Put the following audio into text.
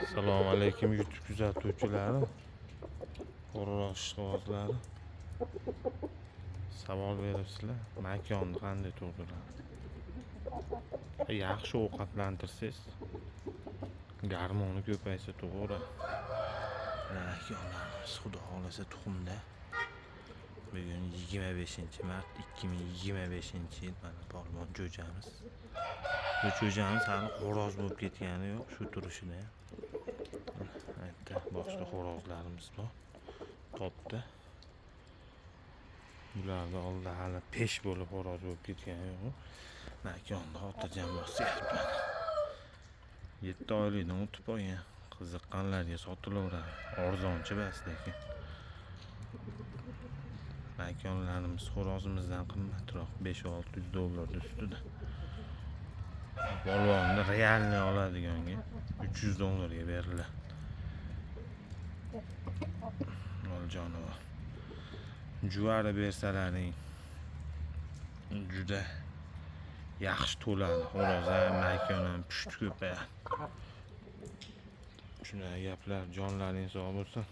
Assalomu alaykum YouTube kuzatuvchilari, xo'roz ishqibozlari. Savol beribsizlar, makonni qanday to'ldiradi? Yaxshi ovqatlantirsangiz, garmoni ko'paysa to'g'ri. Makonlarimiz xudo xolasa tuxumda. Bugun 25-mart 2025-yil, mana polvon jo'jamiz. Bu jo'jamiz hali xo'roz bo'lib ketgani yo'q, shu turishida. Boshqa xo'rozlarimiz bor. Topda. Ularda oldi hali pesh bo'lib xo'roz bo'lib ketgani yo'q. Makonni xotirjam bosyapti. 7 oylikdan o'tib qo'ygan. Qiziqqanlarga sotilaveradi. Arzonchi bas lekin. Makonlarimiz xo'rozimizdan qimmatroq, $500-600 ustida. Polvonni realni oladiganga $300 ga beriladi. Jonivor. Juvara bersalaring juda yaxshi to'ladi. Xo'roz ham, makon ham pushti ko'payadi. Shunday gaplar, jonlaring sog' bo'lsin.